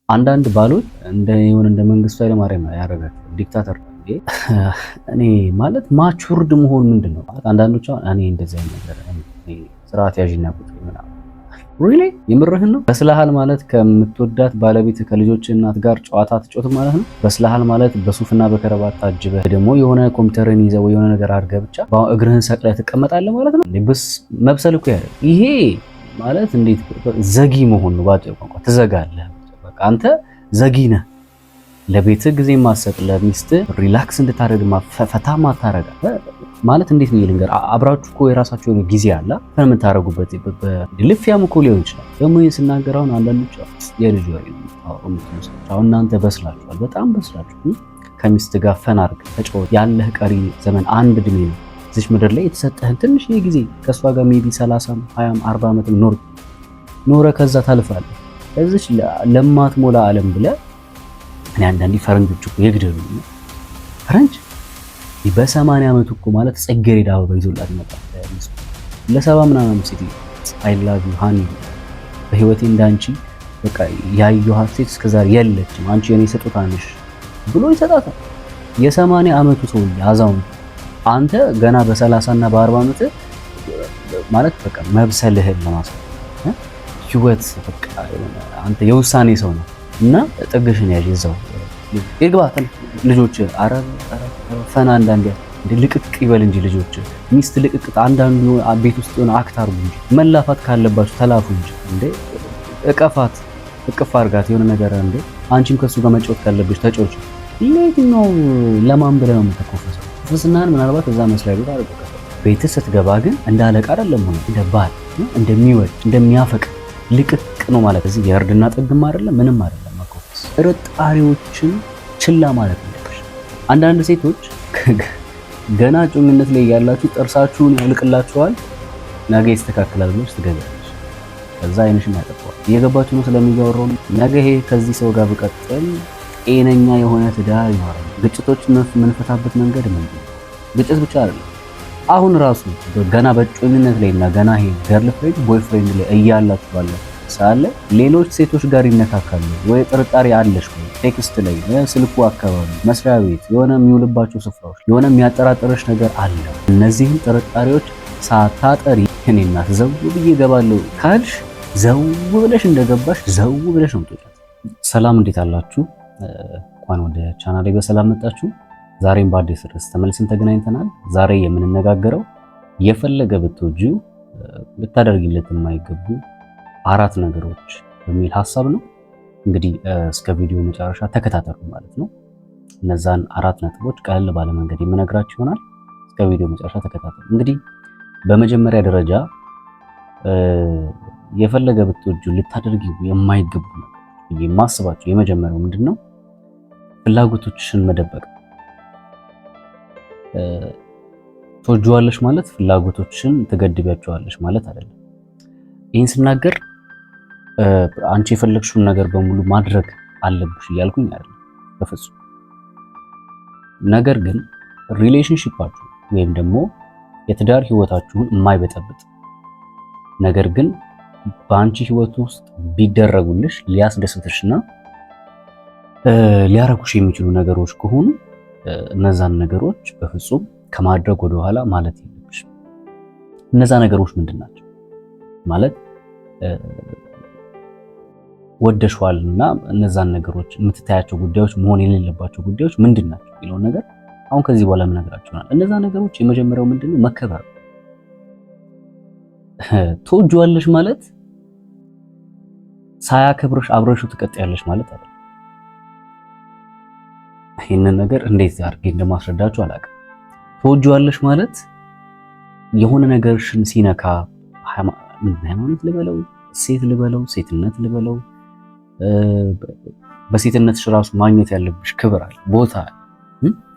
አንዳንድ ባሎች እንደ መንግስቱ ኃይለማርያም ያደረጋቸው ዲክታተር ነው እንዴ? እኔ ማለት ማቹርድ መሆን ምንድነው? አንዳንዶች እኔ እንደዚህ አይነት ነገር ስርዓት ያዥና ቁጭ ምናምን ሪሊ የምርህን ነው? በስለሃል ማለት ከምትወዳት ባለቤት ከልጆች እናት ጋር ጨዋታ ትጮት ማለት ነው? በስለሃል ማለት በሱፍና በከረባት ታጅበህ ደግሞ የሆነ ኮምፒውተርን ይዘው የሆነ ነገር አድርገህ ብቻ እግርህን ሰቅለህ ትቀመጣለህ ማለት ነው? በስ መብሰል እኮ ያለ ይሄ ማለት እንዴት ዘጊ መሆን ነው? ባጭር ቋንቋ ትዘጋለህ። በቃ አንተ ዘጊ ነህ። ለቤትህ ጊዜ ማሰጥ፣ ለሚስትህ ሪላክስ እንድታደርግ ፈታ ማታረጋ ማለት እንዴት ነው ልንገር? አብራችሁ እኮ የራሳችሁ የሆነ ጊዜ አለ ከምታረጉበት ልፍያም እኮ ሊሆን ይችላል። ደግሞ ይህን ስናገር አሁን አንዳንዶች የልጅ ወሬ ነው አሁን እናንተ በስላችኋል፣ በጣም በስላችሁ ከሚስት ጋር ፈን አድርገህ ተጫወት። ያለህ ቀሪ ዘመን አንድ እድሜ ነው እዚች ምድር ላይ የተሰጠህን ትንሽ ጊዜ ከእሷ ጋር ሜቢ 30 20 40 ዓመት ኖረ ከዛ ታልፋለህ። እዚች ለማትሞላ ዓለም ብለህ እኔ አንዳንዴ ፈረንጆች እኮ የግደሉ ፈረንጅ በ80 ዓመት እኮ ማለት ጽጌረዳ አበባ ይዞላት ይመጣል ለ70 ምናምን ሴት አይ ላቭ ዩ ሃኒ በህይወቴ እንዳንቺ በቃ ያየኋት ሴት እስከዛሬ የለችም አንቺ የኔ ስጦታ ነሽ ብሎ ይሰጣታል። የ80 ዓመቱ ሰው አዛውንት አንተ ገና በ30 እና በ40 ዓመት ማለት በቃ መብሰልህን ለማሳየት ህይወት በቃ አንተ የውሳኔ ሰው ነው እና ጥግሽን ያዥ እዛው ይግባታ ልጆች አረብ ፈና አንዳንዴ ልቅቅ ይበል እንጂ ልጆች ሚስት ልቅቅ አንዳንዱ ቤት ውስጥ የሆነ አክት አድርጉ እንጂ መላፋት ካለባችሁ ተላፉ እንጂ እንዴ እቀፋት እቅፍ አድርጋት የሆነ ነገር እንዴ አንቺም ከሱ ጋር መጫወት ካለብሽ ተጫወች። ለየትኛው ለማን ብለህ ነው የምትኮፈሰው? ፍስናህን ምናልባት እዛ መስሪያ ቤት አድርገው ቤት ስትገባ ግን እንደ አለቃ አይደለም ሆነ እንደ ባል እንደሚወድ እንደሚያፈቅር ልቅቅ ነው ማለት እዚህ የእርድና ጥግም አይደለም ምንም አይደለም። ማኮፈስ ጥርጣሬዎችን ችላ ማለት ነው። አንዳንድ ሴቶች ገና ጮኝነት ላይ ያላችሁ ጥርሳችሁን ያልቅላችኋል፣ ነገ ይስተካከላል ብለሽ ትገዛለሽ። ከዛ አይንሽን ያጠፋዋል። እየገባችሁ ነው ስለሚያወራው ነገ ይሄ ከዚህ ሰው ጋር ብቀጥል ጤነኛ የሆነ ትዳር ይኖራል። ግጭቶች የምንፈታበት መንገድ ምንድን ነው? ግጭት ብቻ አይደለም። አሁን ራሱ ገና በጮኝነት ላይ እና ገና ይሄ ገርል ፍሬንድ ቦይ ፍሬንድ ላይ እያላችሁ ባለ ሳለ ሌሎች ሴቶች ጋር ይነካካሉ ወይ ጥርጣሬ አለሽ ወይ ቴክስት ላይ ስልኩ አካባቢ መስሪያ ቤት የሆነ የሚውልባቸው ስፍራዎች የሆነ የሚያጠራጥርሽ ነገር አለ። እነዚህን ጥርጣሬዎች ሳታጠሪ እኔ እናት ዘው ብዬ እገባለሁ ካልሽ ዘው ብለሽ እንደገባሽ ዘው ብለሽ ነው የምትወጪው። ሰላም እንዴት አላችሁ? እንኳን ወደ ቻናሌ በሰላም መጣችሁ። ዛሬም በአዲስ ርዕስ ተመልሰን ተገናኝተናል። ዛሬ የምንነጋገረው የፈለገ ብትወጂው ልታደርጊለት የማይገቡ 4 ነገሮች በሚል ሐሳብ ነው። እንግዲህ እስከ ቪዲዮ መጨረሻ ተከታተሉ ማለት ነው። እነዛን 4 ነጥቦች ቀለል ባለ መንገድ የምነግራችሁ ይሆናል። እስከ ቪዲዮ መጨረሻ ተከታተሉ። እንግዲህ በመጀመሪያ ደረጃ የፈለገ ብትወጂው ልታደርጊው የማይገቡ ነገሮች የማስባቸው የመጀመሪያው ምንድነው? ፍላጎቶችሽን መደበቅ። ትወጂዋለሽ ማለት ፍላጎቶችሽን ትገድቢያቸዋለሽ ማለት አይደለም። ይህን ስናገር አንቺ የፈለግሽውን ነገር በሙሉ ማድረግ አለብሽ እያልኩኝ አይደለም በፍጹም። ነገር ግን ሪሌሽንሺፓችሁ ወይም ደግሞ የትዳር ህይወታችሁን የማይበጠብጥ ነገር ግን በአንቺ ህይወት ውስጥ ቢደረጉልሽ ሊያስደስትሽና ሊያረኩሽ የሚችሉ ነገሮች ከሆኑ እነዛን ነገሮች በፍጹም ከማድረግ ወደኋላ ማለት የለብሽም። እነዛ ነገሮች ምንድን ናቸው ማለት ወደሽዋልና እነዛን ነገሮች የምትታያቸው ጉዳዮች መሆን የሌለባቸው ጉዳዮች ምንድን ናቸው የሚለውን ነገር አሁን ከዚህ በኋላ የምነግራችሁ ይሆናል። እነዛ ነገሮች የመጀመሪያው ምንድነው? መከበር። ትወጂዋለሽ ማለት ሳያከብርሽ አብረሽው ትቀጥያለሽ ማለት አይደለም። ይህንን ነገር እንዴት አድርጌ እንደማስረዳችሁ አላውቅም። ትወጂዋለሽ ማለት የሆነ ነገርሽን ሲነካ ሃይማኖት ልበለው ሴት ልበለው ሴትነት ልበለው በሴትነትሽ ራሱ ማግኘት ያለብሽ ክብር አለ፣ ቦታ አለ፣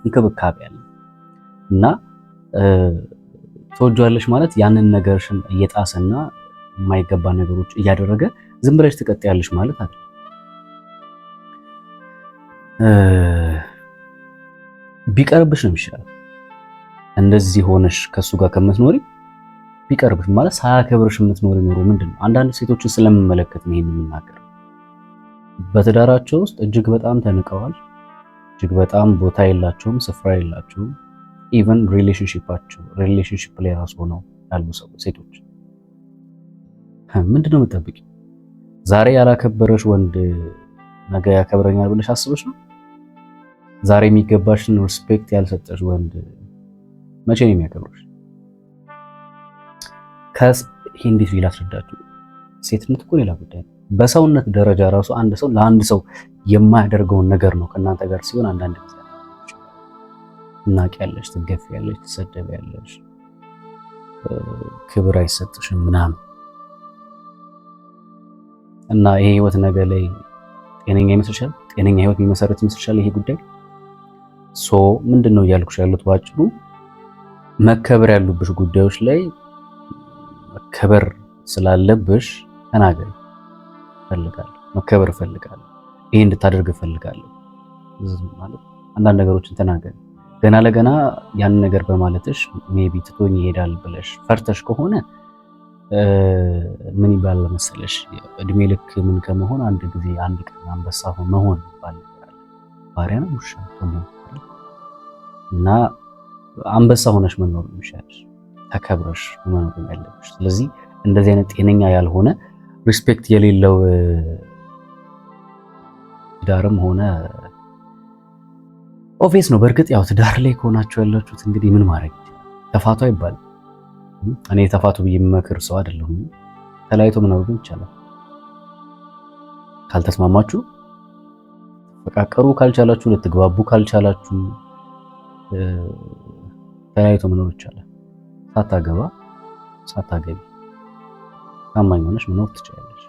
እንክብካቤ አለ እና ትወጂዋለሽ ማለት ያንን ነገርሽን እየጣሰና የማይገባ ነገሮች እያደረገ ዝም ብለሽ ትቀጥያለሽ ማለት አይደለም። ቢቀርብሽ ነው የሚሻለው። እንደዚህ ሆነሽ ከሱ ጋር ከምትኖሪ ቢቀርብሽ ማለት ሳያከብርሽ የምትኖሪ ኖሮ ምንድነው? አንዳንድ ሴቶችን ስለምመለከት ነው ይሄን የምናገር። በትዳራቸው ውስጥ እጅግ በጣም ተንቀዋል። እጅግ በጣም ቦታ የላቸውም፣ ስፍራ የላቸውም። ኢቨን ሪሌሽንሺፕ ላይ ራሱ ሆነው ያሉ ሴቶች ምንድነው የምትጠብቂው? ዛሬ ያላከበረሽ ወንድ ነገ ያከብረኛል ብለሽ አስበሽ ነው? ዛሬ የሚገባሽን ሪስፔክት ያልሰጠሽ ወንድ መቼ ነው የሚያከብረሽ? ይሄ እንዴት ላስረዳችሁ? ሴትነት እኮ ሌላ ጉዳይ ነው። በሰውነት ደረጃ ራሱ አንድ ሰው ለአንድ ሰው የማያደርገውን ነገር ነው ከእናንተ ጋር ሲሆን አንዳንድ ጊዜ ትናቂያለሽ፣ ትገፊያለሽ፣ ትሰደቢያለሽ፣ ክብር አይሰጥሽም ምናምን እና ይሄ ህይወት ነገ ላይ ጤነኛ ይመስልሻል? ጤነኛ ህይወት የሚመሰረት ይመስልሻል ይሄ ጉዳይ? ምንድነው እያልኩሽ ያሉት ባጭሩ መከበር ያሉብሽ ጉዳዮች ላይ መከበር ስላለብሽ ተናገሪ። እፈልጋለሁ፣ መከበር እፈልጋለሁ፣ ይሄ እንድታደርግ እፈልጋለሁ ማለት አንዳንድ ነገሮችን ተናገሪ። ገና ለገና ያን ነገር በማለትሽ ሜቢ ትቶኝ ይሄዳል ብለሽ ፈርተሽ ከሆነ ምን ይባላል መሰለሽ፣ እድሜ ልክ ምን ከመሆን አንድ ጊዜ አንድ ቀን አንበሳ መሆን ይባል ነገር አለ። ባሪያ ነው ውሻ ከመሆን እና አንበሳ ሆነሽ መኖር የሚሻልሽ ተከብረሽ መኖር ያለብሽ። ስለዚህ እንደዚህ አይነት ጤነኛ ያልሆነ ሪስፔክት የሌለው ትዳርም ሆነ ኦፌስ ነው። በእርግጥ ያው ትዳር ላይ ከሆናችሁ ያላችሁት እንግዲህ ምን ማድረግ ይችላል? ተፋቱ አይባልም። እኔ ተፋቱ ብዬ የምመክር ሰው አይደለሁም። ተለያይቶ መኖር ግን ይቻላል። ካልተስማማችሁ፣ ተፈቃቀሩ ካልቻላችሁ፣ ልትግባቡ ካልቻላችሁ ተለያይቶ መኖር ይቻላል። ሳታገቢ ታማኝ ሆነሽ መኖር ትችላለሽ።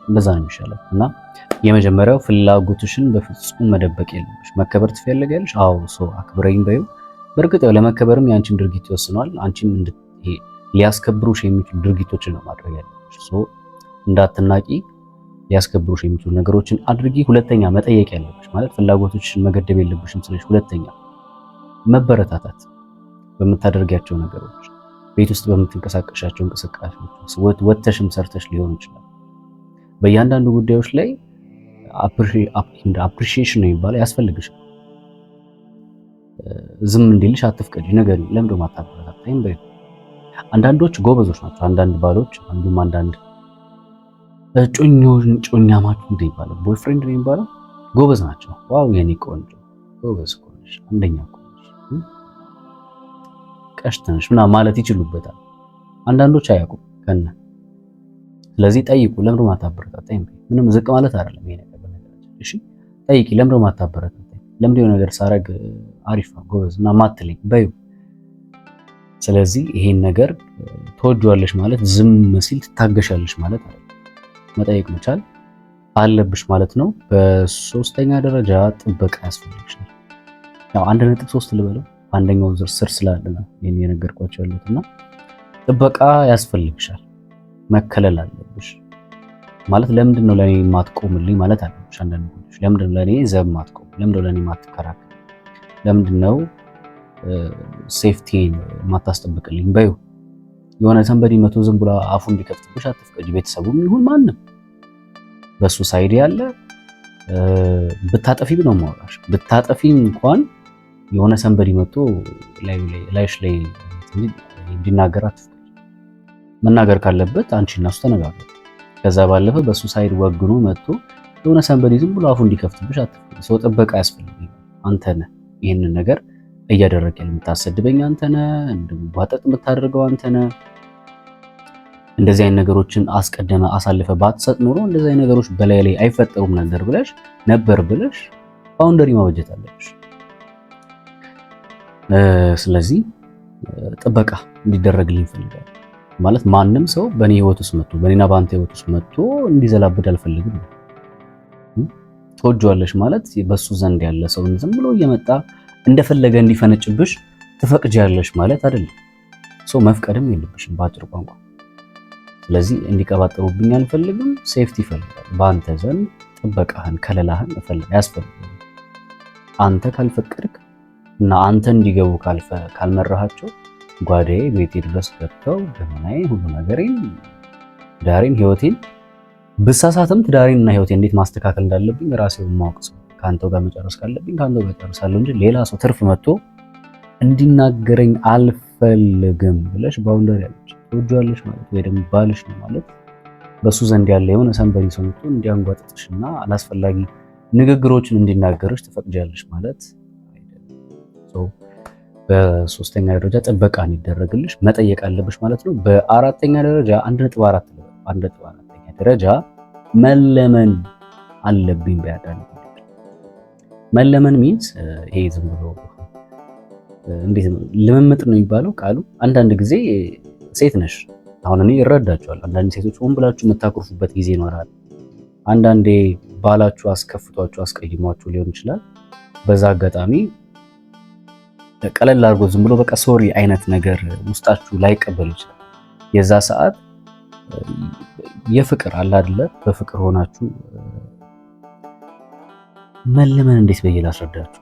እንደዛ ነው የሚሻለው። እና የመጀመሪያው ፍላጎትሽን በፍጹም መደበቅ የለብሽ። መከበር ትፈልጊያለሽ? አዎ አክብረኝ በይው። በእርግጥ ያው ለመከበርም የአንቺን ድርጊት ይወስነዋል። አንቺም ሊያስከብሩሽ የሚችሉ ድርጊቶችን ነው ማድረግ ያለብሽ። እንዳትናቂ ሊያስከብሩሽ የሚችሉ ነገሮችን አድርጊ። ሁለተኛ መጠየቅ ያለብሽ ማለት ፍላጎቶችሽን መገደብ የለብሽም ስለሽ፣ ሁለተኛ መበረታታት በምታደርጊያቸው ነገሮች፣ ቤት ውስጥ በምትንቀሳቀሻቸው እንቅስቃሴዎች፣ ወተሽም ሰርተሽ ሊሆን ይችላል። በእያንዳንዱ ጉዳዮች ላይ አፕሪሺዬሽን ነው የሚባለው ያስፈልግሻል። ዝም እንዲልሽ አትፍቀጂ። ነገር ለምን ደሞ አታበረታታይም በይ። አንዳንዶች ጎበዞች ናቸው። አንዳንድ ባሎች አንዳንድ ጮኛማቹ እንደ ይባላል ቦይፍሬንድ ነው የሚባለው ጎበዝ ናቸው። ዋው የኔ ቆንጆ ጎበዝ ቆንጆ አንደኛ ቆንጆ ቀሽተንሽ ምናምን ማለት ይችሉበታል። አንዳንዶች አያውቁም ከነ ስለዚህ ጠይቁ። ለምን ደሞ አታበረታታይም? ምንም ዝቅ ማለት አይደለም ይሄ ነገር በነገራችን። እሺ ጠይቂ። ለምን ደሞ አታበረታታይም? ለምን የሆነ ነገር ሳረግ አሪፍ ነው ጎበዝ እና ማትለኝ በዩ። ስለዚህ ይሄን ነገር ተወጇለሽ ማለት ዝም ሲል ትታገሻለሽ ማለት አይደለም። መጠየቅ መቻል አለብሽ ማለት ነው። በሶስተኛ ደረጃ ጥበቃ ያስፈልግሻል። ያው 1.3 ልበለው አንደኛው ዝር ስር ስላለ ነው የነገርኳቸው ያሉትና ጥበቃ ያስፈልግሻል። መከለል አለብሽ ማለት ለምንድን ነው ለኔ የማትቆምልኝ ማለት አለብሽ። አንዳንድ ጉዳዮች ለምንድን ነው ለኔ ዘብ ማትቆም፣ ለምንድን ነው ለኔ ማትከራከር፣ ለምንድን ነው ሴፍቲን ማታስጠብቅልኝ በዩ። የሆነ ሰንበዲ መቶ ዝም ብሎ አፉ እንዲከፍትብሽ አትፍቀጂ። ቤተሰቡም ይሁን ማንም በሱ ሳይድ ያለ ብታጠፊ ነው ማውራሽ። ብታጠፊ እንኳን የሆነ ሰንበዲ መቶ ላይሽ ላይ እንዲናገር አትፍቀጂ። መናገር ካለበት አንቺ እና እሱ ተነጋገሩ። ከዛ ባለፈ በሱ ሳይድ ወግኖ መጥቶ የሆነ ሰንበዲ ዝም ብሎ አፉ እንዲከፍትብሽ አትፍቀጂ። ሰው ጥበቃ ያስፈልጋል። አንተ ነህ ይሄንን ነገር እያደረክ የምታሰድበኝ አንተ ነህ፣ እንደምባጠጥ የምታደርገው አንተ ነህ። እንደዚህ አይነት ነገሮችን አስቀደመ አሳልፈ ባትሰጥ ኖሮ እንደዚህ አይነት ነገሮች በላይ ላይ አይፈጠሩም ነበር ብለሽ ባውንደሪ ማበጀት አለብሽ። ስለዚህ ጥበቃ እንዲደረግልኝ እፈልጋለሁ ማለት ማንም ሰው በእኔ ህይወት ውስጥ መጥቶ በእኔና በአንተ ህይወት ውስጥ መጥቶ እንዲዘላብድ አልፈልግም። ተወጇለሽ ማለት በሱ ዘንድ ያለ ሰው ዝም ብሎ እየመጣ እንደፈለገ እንዲፈነጭብሽ ትፈቅጃለሽ ማለት አይደለም። ሰው መፍቀድም የለብሽም በአጭር ቋንቋ። ስለዚህ እንዲቀባጠሩብኝ አልፈልግም። ሴፍቲ ይፈልጋል። በአንተ ዘንድ ጥበቃህን ከለላህን ያስፈልጋል። አንተ ካልፈቀድክ እና አንተ እንዲገቡ ካልመራሃቸው ጓዳዬ ቤቴ ድረስ ገብተው ገመናዬ ሁሉ ነገሬን ዳሬን ህይወቴን ብሳሳትም ትዳሬንና ህይወቴን እንዴት ማስተካከል እንዳለብኝ ራሴው ማወቅ ሰው ካንተው ጋር መጨረስ ካለብኝ ካንተው ጋር ጨርሳለሁ እንጂ ሌላ ሰው ትርፍ መጥቶ እንዲናገረኝ አልፈልግም ብለሽ ባውንደሪ ያለች ትወጂዋለሽ ማለት ወይ ደግሞ ባልሽ ነው ማለት በሱ ዘንድ ያለ የሆነ ሰንበሪ ሰው መጥቶ እንዲያንጓጥጥሽና አላስፈላጊ ንግግሮችን እንዲናገርሽ ትፈቅጃለሽ ማለት አይደለም። በሶስተኛ ደረጃ ጥበቃ እንዲደረግልሽ መጠየቅ አለብሽ ማለት ነው። በአራተኛ ደረጃ 1.4ኛ ደረጃ መለመን አለብኝ በያዳን መለመን ሚንስ ይሄ ዝም ብሎ እንዴት ነው ልምምጥ ነው የሚባለው ቃሉ። አንዳንድ ጊዜ ሴት ነሽ፣ አሁን እኔ እረዳቸዋለሁ። አንዳንድ ሴቶች ሆን ብላችሁ የምታኮርፉበት ጊዜ ይኖራል። አንዳንዴ ባላችሁ አስከፍቷችሁ አስቀይሟችሁ ሊሆን ይችላል። በዛ አጋጣሚ ቀለል አድርጎ ዝም ብሎ በቃ ሶሪ አይነት ነገር ውስጣችሁ ላይቀበል ይችላል። የዛ ሰዓት የፍቅር አለ አይደለ? በፍቅር ሆናችሁ መለመን እንዴት በየ ላስረዳችሁ።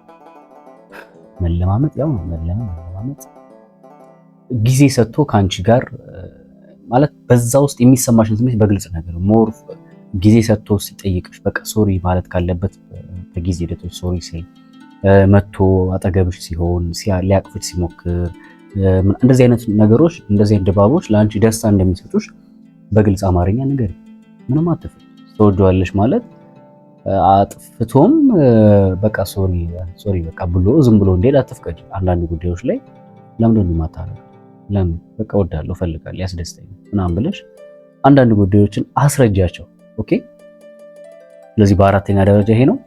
መለማመጥ ያው መለማመጥ ጊዜ ሰጥቶ ካንቺ ጋር ማለት በዛ ውስጥ የሚሰማሽን ስሜት በግልጽ ነገር ሞር ጊዜ ሰጥቶ ሲጠይቅሽ በቃ ሶሪ ማለት ካለበት በጊዜ ሂደቶች ሶሪ ሲል መጥቶ አጠገብሽ ሲሆን ሊያቅፍሽ ሲሞክር እንደዚህ አይነት ነገሮች እንደዚህ አይነት ድባቦች ለአንቺ ደስታ እንደሚሰጡሽ በግልጽ አማርኛ ነገር ምንም አትፍሪ። ትወጂዋለሽ ማለት አጥፍቶም በቃ ሶሪ በቃ ብሎ ዝም ብሎ እንዴት አትፍቀጂ። አንዳንድ ጉዳዮች ላይ ለምን እንደማታረግ ለምን በቃ ወዳለሁ ፈልጋለሁ ያስደስተኝ ምናምን ብለሽ አንዳንድ ጉዳዮችን አስረጃቸው። ኦኬ። ስለዚህ በአራተኛ ደረጃ ይሄ ነው።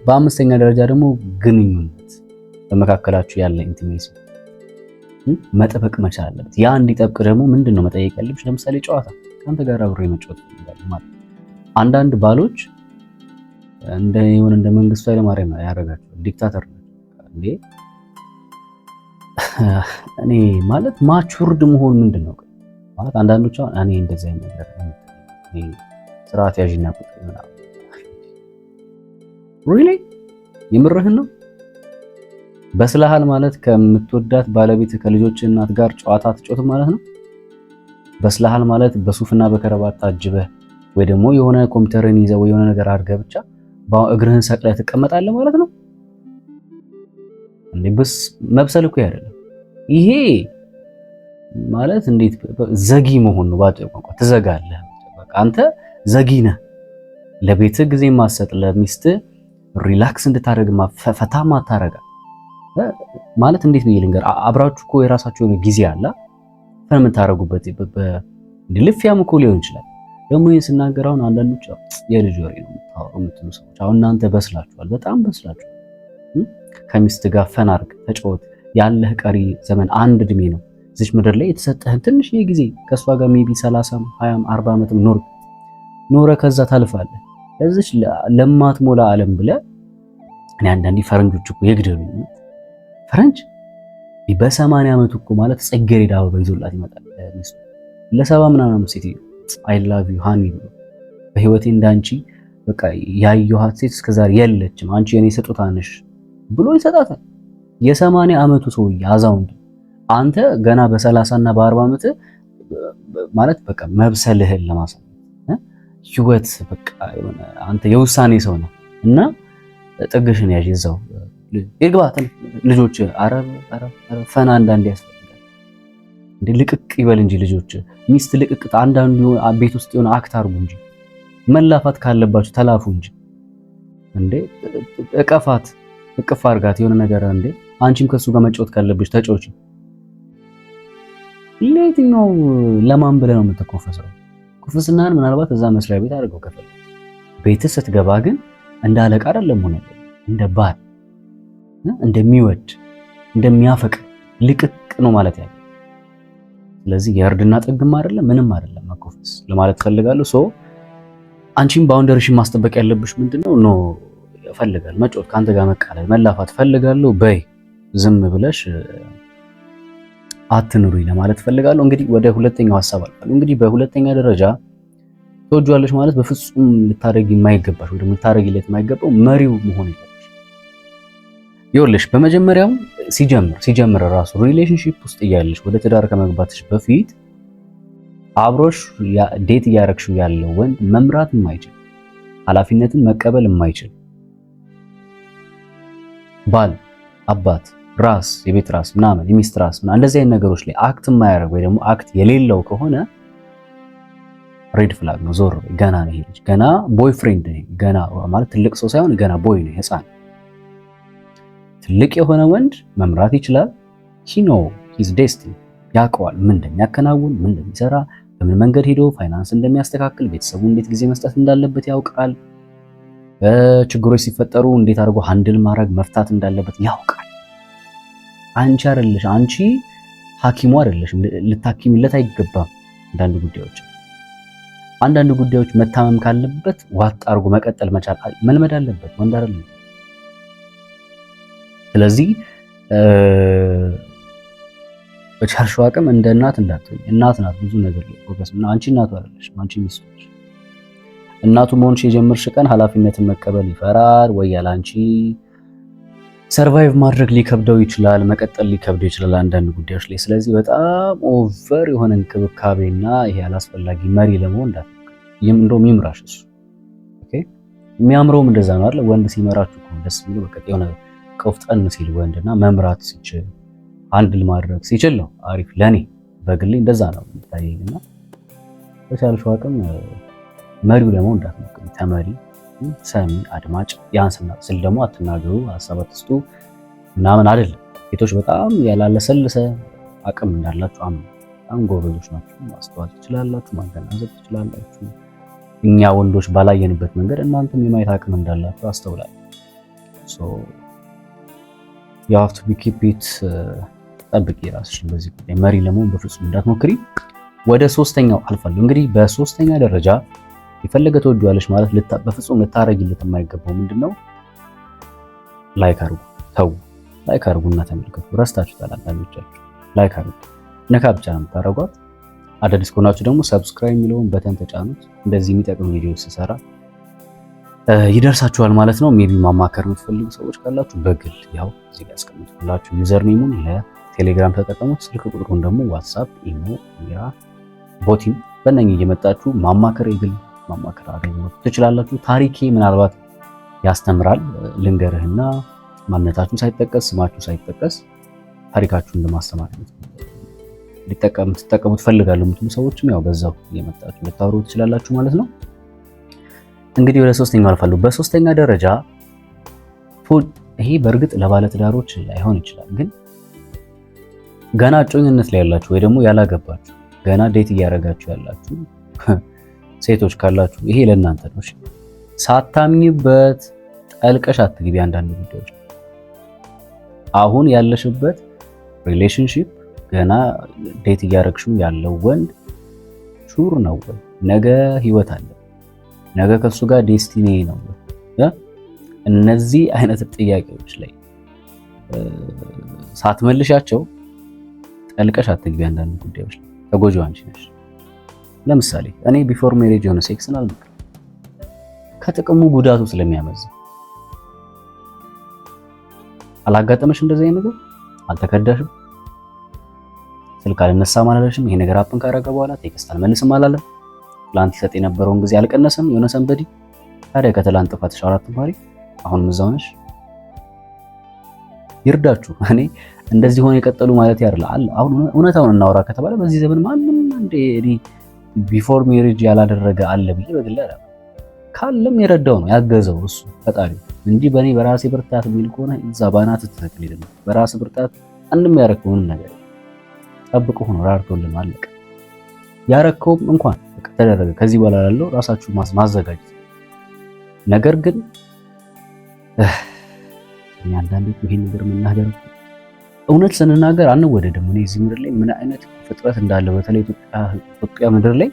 በአምስተኛ ደረጃ ደግሞ ግንኙነት በመካከላችሁ ያለ ኢንቲሜሲ መጠበቅ መቻል አለበት። ያ እንዲጠብቅ ደግሞ ምንድነው መጠየቅ ያለብሽ? ለምሳሌ ጨዋታ ከአንተ ጋር አብሮ የመጫወት ማለት አንዳንድ ባሎች እንደ መንግስቱ ኃይለማርያም ያደረጋቸው ዲክታተር ነው እንዴ። እኔ ማለት ማቹርድ መሆን ምንድነው ማለት አንዳንዶች እኔ እንደዚህ አይነት ነገር ስርዓት ያዥና ቁጥ ይሆናል። ሪሊ የምርህን ነው? በስለሃል ማለት ከምትወዳት ባለቤት ከልጆች እናት ጋር ጨዋታ ትጮት ማለት ነው? በስለሃል ማለት በሱፍና በከረባት ታጅበህ ወይ ደግሞ የሆነ ኮምፒውተርን ይዘህ ወይ የሆነ ነገር አድርገህ ብቻ እግርህን ሰቅለህ ትቀመጣለህ ማለት ነው እንዴ? በስ መብሰል እኮ አይደለም ይሄ ማለት እንዴት ዘጊ መሆን ነው። ባጭር ቋንቋ ትዘጋለህ። በቃ አንተ ዘጊ ነህ። ለቤትህ ጊዜ ማሰጥ፣ ለሚስትህ ሪላክስ እንድታደርግ ፈታ ማታረጋ ማለት እንዴት ነው ልንገር። አብራችሁ እኮ የራሳችሁ የሆነ ጊዜ አለ ፈን የምታረጉበት ልፍያም እኮ ሊሆን ይችላል። ደግሞ ይሄን ስናገር አሁን አንዳንዶች የልጅ ወሬ ነው የምታወሩ የምትሉ ሰዎች አሁን እናንተ በስላችኋል፣ በጣም በስላችኋል። ከሚስት ጋር ፈን አድርግ፣ ተጫወት። ያለህ ቀሪ ዘመን አንድ እድሜ ነው እዚች ምድር ላይ የተሰጠህን ትንሽ ጊዜ ከሷ ጋር ሜቢ 30 20 40 ዓመትም ኖረ ከዛ ታልፋለህ። እዚች ለማትሞላ ዓለም ብለህ እኔ አንዳንዴ ፈረንጆች እኮ ይግደሉኝ። ፈረንጅ በ80 ዓመቱ እኮ ማለት ጽጌረዳ አበባ ይዞላት ይመጣል ሚስቱ ለ70 ምናምን ሴትዮ አይ ላቭ ዩ ሃኒ ብሎ በህይወቴ እንዳንቺ በቃ ያየኋት ሴት እስከዛሬ የለችም አንቺ የኔ ስጦታ ነሽ ብሎ ይሰጣታል። የ80 ዓመቱ ሰውዬ አዛውንቱ አንተ ገና በ30 እና በ40 ዓመት ማለት በቃ መብሰልህን ለማሳየት ህይወት በቃ የሆነ አንተ የውሳኔ ሰው ነህ እና ጥግሽን ያዥ እዛው ይግባት ልጆች አረብ ፈና አንዳንዴ ያስፈልጋል እንዴ ልቅቅ ይበል እንጂ ልጆች ሚስት ልቅቅ አንዳንዱ ቤት ውስጥ የሆነ አክት አድርጉ እንጂ መላፋት ካለባችሁ ተላፉ እንጂ እንዴ እቀፋት እቅፍ አድርጋት የሆነ ነገር እንዴ አንቺም ከሱ ጋር መጫወት ካለብሽ ተጫወቺ። ለየትኛው ለማን ብለህ ነው የምትኮፈሰው? ኩፍስናን ምናልባት እዛ መስሪያ ቤት አድርገው ከፈለ ቤት ስትገባ ግን እንደ አለቃ አይደለም ሆነ እንደ ባል እንደሚወድ እንደሚያፈቅር ልቅቅ ነው ማለት ያለው። ስለዚህ የእርድና ጥግም አይደለም ምንም አይደለም መኮፈስ ለማለት ፈልጋለሁ። ሶ አንቺም ባውንደሪሽን ማስጠበቅ ያለብሽ ምንድነው ነው ፈልጋል መጫወት ካንተ ጋር መቃለል መላፋት ፈልጋለሁ በይ ዝም ብለሽ አትኑሪ ለማለት ፈልጋለሁ። እንግዲህ ወደ ሁለተኛው ሐሳብ አልፋለሁ። እንግዲህ በሁለተኛ ደረጃ ትወጂዋለሽ ማለት በፍጹም ልታረጊ የማይገባሽ ወይ ደግሞ ልታረጊለት የማይገባው መሪው መሆን ይችላል። ይኸውልሽ በመጀመሪያው ሲጀምር ራሱ ሪሌሽንሺፕ ውስጥ እያለሽ ወደ ትዳር ከመግባትሽ በፊት አብሮሽ ዴት እያረግሽው ያለው ወንድ መምራት የማይችል ኃላፊነትን መቀበል የማይችል ባል፣ አባት፣ ራስ፣ የቤት ራስ ምናምን የሚስት ራስ ምናምን እንደዚህ አይነት ነገሮች ላይ አክት የማያደርግ ወይ ደግሞ አክት የሌለው ከሆነ ሬድ ፍላግ ነው። ዞር በይ። ገና ነው ይሄ ልጅ ገና ቦይፍሬንድ ነው። ገና ማለት ትልቅ ሰው ሳይሆን ገና ቦይ ነው፣ ህፃን። ትልቅ የሆነ ወንድ መምራት ይችላል። ሂ ኖ ሂዝ ዴስቲኒ ያውቀዋል፣ ምን እንደሚያከናውን፣ ምን እንደሚሰራ፣ በምን መንገድ ሄዶ ፋይናንስ እንደሚያስተካክል፣ ቤተሰቡ እንዴት ጊዜ መስጠት እንዳለበት ያውቃል። ችግሮች ሲፈጠሩ እንዴት አድርጎ ሃንድል ማድረግ መፍታት እንዳለበት ያውቃል። አንቺ ሐኪሙ አይደለሽም፣ ልታኪሚለት አይገባም። አንዳንድ ጉዳዮች መታመም ካለበት ዋጥ አድርጎ መቀጠል መቻል መልመድ አለበት ወንድ አይደለም። ስለዚህ በቻልሽው አቅም እንደ እናት እንዳትሆኝ። እናት ናት ብዙ ነገር ላይ ፎከስ እና አንቺ እናቱ አይደለሽም፣ አንቺ ሚስቱ ነሽ። እናቱ መሆንሽ የጀመርሽ ቀን ኃላፊነትን መቀበል ይፈራል ወይ ያለ አንቺ ሰርቫይቭ ማድረግ ሊከብደው ይችላል፣ መቀጠል ሊከብደው ይችላል አንዳንድ ጉዳዮች ላይ። ስለዚህ በጣም ኦቨር የሆነ እንክብካቤና ይሄ አላስፈላጊ መሪ ለመሆን እንዳትሞክሪ። እንደውም ይምራሽ እሱ። ኦኬ የሚያምረውም እንደዛ ነው አይደል? ወንድ ሲመራችሁ እኮ ደስ የሚለው በቃ የሆነ ቆፍጠን ሲል ወንድና መምራት ሲችል ሃንድል ማድረግ ሲችል ነው አሪፍ። ለኔ በግሌ እንደዛ ነው የሚታየኝና በቻልሽው አቅም መሪው ለመሆን እንዳትሞክሪ። ተመሪ፣ ሰሚ፣ አድማጭ ያንስና ስል ደግሞ አትናገሩ፣ ሀሳብ አትስጡ ምናምን አይደለም። ሴቶች በጣም ያላለሰለሰ አቅም እንዳላችሁ አምኑ። በጣም ጎበዞች ናችሁ፣ ማስተዋል ትችላላችሁ፣ ማገናዘብ ትችላላችሁ። እኛ ወንዶች ባላየንበት መንገድ እናንተም የማየት አቅም እንዳላችሁ አስተውላለሁ። ሶ you have to be keep it ጠብቂ ራስሽን በዚህ ጉዳይ። መሪ ለመሆን በፍጹም እንዳትሞክሪ። ወደ ሶስተኛው አልፋለሁ። እንግዲህ በሶስተኛ ደረጃ የፈለገ ተወጂዋለሽ ማለት በፍጹም ልታረጊለት የማይገባው ምንድነው? ላይክ አድርጉ። ተው ላይክ አድርጉና ተመልከቱ። ረስታችሁታል አንዳንዶቻችሁ። ላይክ አድርጉ። ነካ ብቻ ነው የምታረጓት። አዳዲስ ከሆናችሁ ደግሞ ሰብስክራይብ የሚለውን በተን ተጫኑት። እንደዚህ የሚጠቅም ቪዲዮ ስሰራ ይደርሳችኋል ማለት ነው። ሜቢ ማማከር የምትፈልጉ ሰዎች ካላችሁ በግል ያው እዚህ ጋር አስቀምጡላችሁ። ዩዘር ኔሙን ለቴሌግራም ተጠቀሙት። ስልክ ቁጥሩን ደግሞ ዋትስአፕ፣ ኢሞ፣ ሚራ፣ ቦቲም በእነኚህ እየመጣችሁ ማማከር የግል ማማከር አገልግሎት ትችላላችሁ። ታሪኬ ምናልባት ያስተምራል ልንገርህና ማንነታችሁ ሳይጠቀስ ስማችሁ ሳይጠቀስ ታሪካችሁን ለማስተማር ልትጠቀሙት ፈልጋለሁ የምትሉ ሰዎችም ያው በዛው እየመጣችሁ ልታወሩ ትችላላችሁ ማለት ነው። እንግዲህ ወደ ሶስተኛው አልፋለሁ። በሶስተኛ ደረጃ ይሄ በእርግጥ ለባለትዳሮች ላይሆን ይችላል፣ ግን ገና እጮኝነት ላይ ያላችሁ ወይ ደግሞ ያላገባችሁ ገና ዴት እያደረጋችሁ ያላችሁ ሴቶች ካላችሁ ይሄ ለእናንተ ነው። ሳታምኝበት ጠልቀሽ አትግቢ። አንዳንድ ጉዳዮች አሁን ያለሽበት ሪሌሽንሺፕ ገና ዴት እያደረግሽው ያለው ወንድ ሹር ነው ወይ ነገ ህይወት አለ ነገ ከሱ ጋር ዴስቲኒ ነው? እነዚህ አይነት ጥያቄዎች ላይ ሳትመልሻቸው ጠልቀሽ አትግቢ። አንዳንድ ጉዳዮች ላይ ተጎጂው አንቺ ነሽ። ለምሳሌ እኔ ቢፎር ሜሬጅ የሆነ ሴክስን አልመክርም፣ ከጥቅሙ ጉዳቱ ስለሚያመዝ። አላጋጠመሽ እንደዚህ አይነት ነገር? አልተከዳሽም? ስልክ አልነሳም አላለሽም? ይሄ ነገር አፕን ካረገ በኋላ ቴክስት አልመልስም አላለም? ትላንት ይሰጥ የነበረውን ጊዜ አልቀነሰም? የሆነ ሰንበዲ ታዲያ ከትላንት ጥፋትሽ አራት ማሪ አሁንም እዛው ነሽ። ይርዳችሁ። እኔ እንደዚህ ሆነ የቀጠሉ ማለት ያርላ አሁን እውነታውን እናወራ ከተባለ በዚህ ዘመን ማንም እንደ ቢፎር ሜሪጅ ያላደረገ አለ ብዬ በግል አላ ካለም የረዳው ነው ያገዘው እሱ ፈጣሪ እንጂ በእኔ በራሴ ብርታት የሚል ከሆነ እዛ ባናት ተተክል ይደም በራስ ብርታት አንድም ያረከው ምንም ነገር ጠብቆ ሆኖ ራርቶልን አለቀ። ያረከውም እንኳን ተደረገ። ከዚህ በኋላ ያለው ራሳችሁ ማዘጋጀት። ነገር ግን አንዳንዴ ይሄን ነገር መናገር እውነት ስንናገር አንወደድም። እኔ እዚህ ምድር ላይ ምን አይነት ፍጥረት እንዳለ በተለይ ኢትዮጵያ ምድር ላይ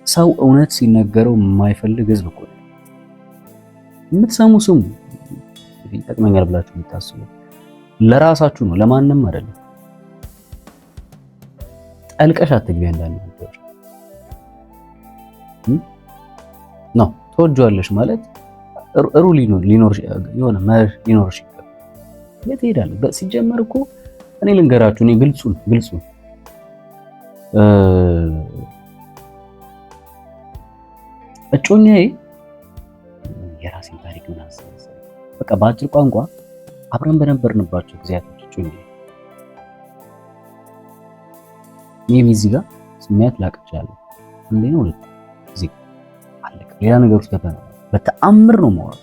ሰው እውነት ሲነገረው የማይፈልግ ህዝብ እኮ ነው። የምትሰሙ ስሙ፣ ይጠቅመኛል ብላችሁ የምታስቡ ለራሳችሁ ነው፣ ለማንም አይደለም። ጠልቀሽ አትግቢ። አንዳንድ ጉዳዮች ነው ተወጇለሽ ማለት ሊኖር የሆነ መርህ ሊኖርሽ ይገባል። የት ሄዳለህ? ሲጀመር እኮ እኔ ልንገራችሁ፣ እኔ ግልጹን እጮኛዬ የራሴን ታሪክ ምን አሰበሰ በቃ በአጭር ቋንቋ አብረን በነበርንባቸው ጊዜያቶች እጮኛዬ ሜቢ እዚህ ጋር ስሜት ላቅቻለሁ እንዴ ነው እዚህ አለቀ። ሌላ ነገር ውስጥ ገባ ነው በተአምር ነው ማለት።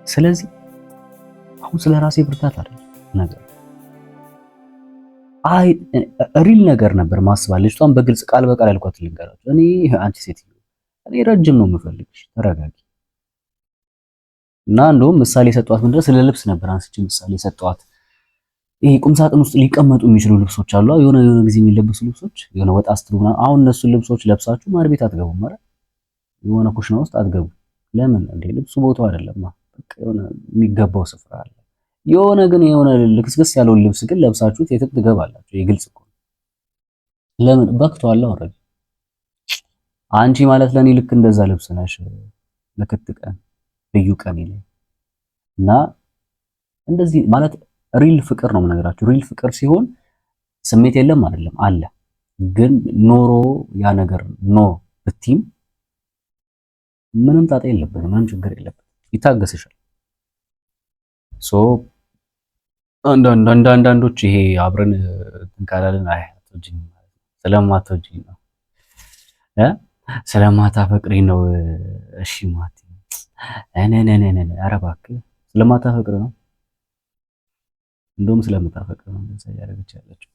ስለዚህ አሁን ስለ ራሴ ብርታት አይደለም ነገር ሪል ነገር ነበር ማስባ። ልጅቷን በግልጽ ቃል በቃል ያልኳት ልንገራችሁ። እኔ አንቺ ሴትዮ እኔ ረጅም ነው የምፈልግሽ፣ ተረጋጊ እና እንደውም ምሳሌ ሰጧት። ምንድነው ስለ ልብስ ነበር አንስቼ ምሳሌ ሰጧት። ይሄ ቁም ሳጥን ውስጥ ሊቀመጡ የሚችሉ ልብሶች አሉ፣ የሆነ ጊዜ የሚለበሱ ልብሶች፣ የሆነ ወጣ ስትሉ አሁን እነሱን ልብሶች ለብሳችሁ ማር ቤት አትገቡም ማለት የሆነ ኩሽና ውስጥ አትገቡ። ለምን እንዴ? ልብሱ ቦታው አይደለም። በቃ የሆነ የሚገባው ስፍራ አለ። የሆነ ልክስክስ ያለውን ልብስ ግን ለብሳችሁት የትም ትገባላችሁ። የግልጽ እኮ ለምን በክቷል። ኦልሬዲ አንቺ ማለት ለኔ ልክ እንደዛ ልብስ ነሽ። ለክት ቀን ልዩ ቀን ይለኝ እና እንደዚህ ማለት ሪል ፍቅር ነው የምነግራችሁ። ሪል ፍቅር ሲሆን ስሜት የለም አይደለም አለ። ግን ኖሮ ያ ነገር ኖ ብትይም ምንም ጣጣ የለበትም፣ ምንም ችግር የለበትም። ይታገስሻል። ሶ አንዳንዶች ይሄ አብረን እንካላለን አትወጂኝ ማለት ነው ስለማትወጂኝ ነው ስለማታፈቅሪ ነው። እሺ ማቲ ኧረ እባክህ ስለማታፈቅሪ ነው እንደውም ስለምታፈቅር ነው እንደዛ እያደረገች ያለችው።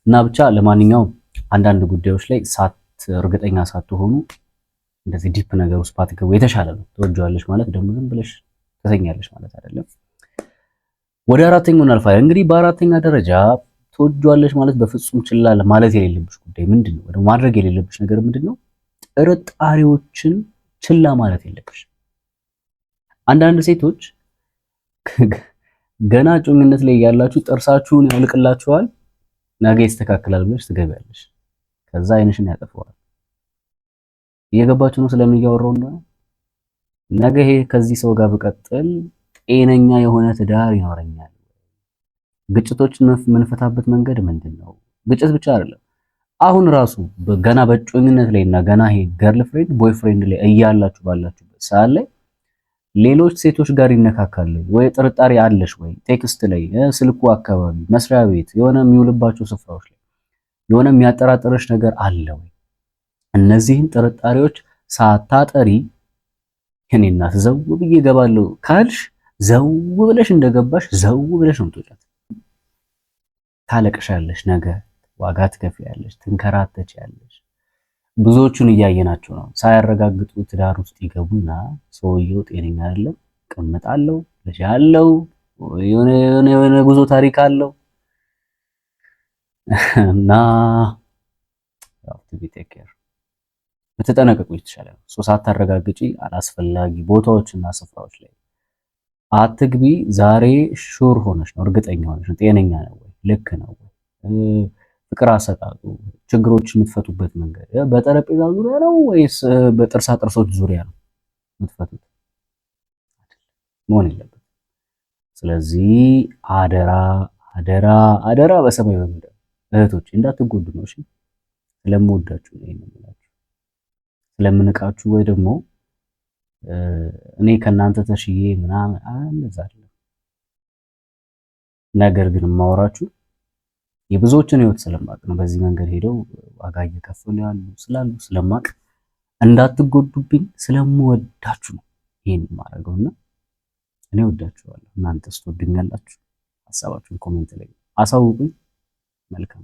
እና ብቻ ለማንኛውም አንዳንድ ጉዳዮች ላይ እርግጠኛ ሳትሆኑ እንደዚህ ዲፕ ነገር ውስጥ ባትገቡ የተሻለ ነው። ትወጂዋለሽ ማለት ደግሞ ዝም ብለሽ ተሰኛለሽ ማለት አይደለም። ወደ አራተኛው እናልፋለን። እንግዲህ በአራተኛ ደረጃ ትወጂዋለሽ ማለት በፍጹም ችላ ማለት የሌለብሽ ጉዳይ ምንድነው? ወደ ማድረግ የሌለብሽ ነገር ምንድነው? ጥርጣሬዎችን ችላ ማለት የለብሽ። አንዳንድ ሴቶች ገና ጮኝነት ላይ ያላችሁ ጥርሳችሁን ያውልቅላችኋል፣ ነገ ይስተካከላል ብለሽ ትገቢያለሽ። ከዛ አይንሽን ያጠፋዋል። እየገባችሁ ነው ስለምን እያወራሁ እንደሆነ? ነገ ይሄ ከዚህ ሰው ጋር ብቀጥል ጤነኛ የሆነ ትዳር ይኖረኛል? ግጭቶችን የምንፈታበት መንገድ ምንድነው? ግጭት ብቻ አይደለም። አሁን ራሱ ገና በጮኝነት ላይ እና ገና ይሄ ገርል ፍሬንድ ቦይ ፍሬንድ ላይ እያላችሁ ባላችሁበት ሰዓት ላይ ሌሎች ሴቶች ጋር ይነካካሉ ወይ? ጥርጣሬ አለሽ ወይ? ቴክስት ላይ፣ ስልኩ አካባቢ፣ መስሪያ ቤት፣ የሆነ የሚውልባቸው ስፍራዎች ላይ የሆነ የሚያጠራጥርሽ ነገር አለ ወይ? እነዚህን ጥርጣሬዎች ሳታጠሪ እኔ እናት ዘው ብዬ እገባለሁ ካልሽ ዘው ብለሽ እንደገባሽ ዘው ብለሽ ነው የምትወጫት። ታለቅሻለሽ፣ ነገ ዋጋ ትከፍያለሽ፣ ትንከራተቻለሽ። ብዙዎቹን እያየናቸው ነው። ሳያረጋግጡ ትዳር ውስጥ ይገቡና ሰውየው ጤነኛ አይደለም፣ ቀምጣለው፣ ልጅ አለው፣ የሆነ ጉዞ ታሪክ አለው እና ያው ቴክ ኬር በተጠነቀቁ የተሻለ ነው። ሳታረጋግጪ አላስፈላጊ ቦታዎችና ስፍራዎች ላይ አትግቢ። ዛሬ ሹር ሆነሽ ነው፣ እርግጠኛ ሆነሽ ነው ጤነኛ ነው ወይ፣ ልክ ነው ወይ፣ ፍቅር አሰጣጡ፣ ችግሮች የምትፈቱበት መንገድ በጠረጴዛ ዙሪያ ነው ወይስ በጥርሳ ጥርሶች ዙሪያ ነው የምትፈቱት? መሆን የለበትም። ስለዚህ አደራ አደራ አደራ በሰማይ በምድር እህቶች እንዳትጎዱ ነው። እሺ ስለምወዳችሁ ነው የምላችሁ፣ ስለምንቃችሁ ወይ ደግሞ እኔ ከናንተ ተሽዬ ምናምን እንደዛ አይደለም። ነገር ግን የማወራችሁ የብዙዎችን ህይወት ስለማቅ ነው። በዚህ መንገድ ሄደው ዋጋ እየከፈሉ ያሉ ስላሉ ስለማቅ እንዳትጎዱብኝ ስለምወዳችሁ ነው ይሄን የማደርገውና እኔ ወዳችኋለሁ። እናንተስ ትወዱኛላችሁ? ሐሳባችሁን ኮሜንት ላይ አሳውቁኝ። መልካም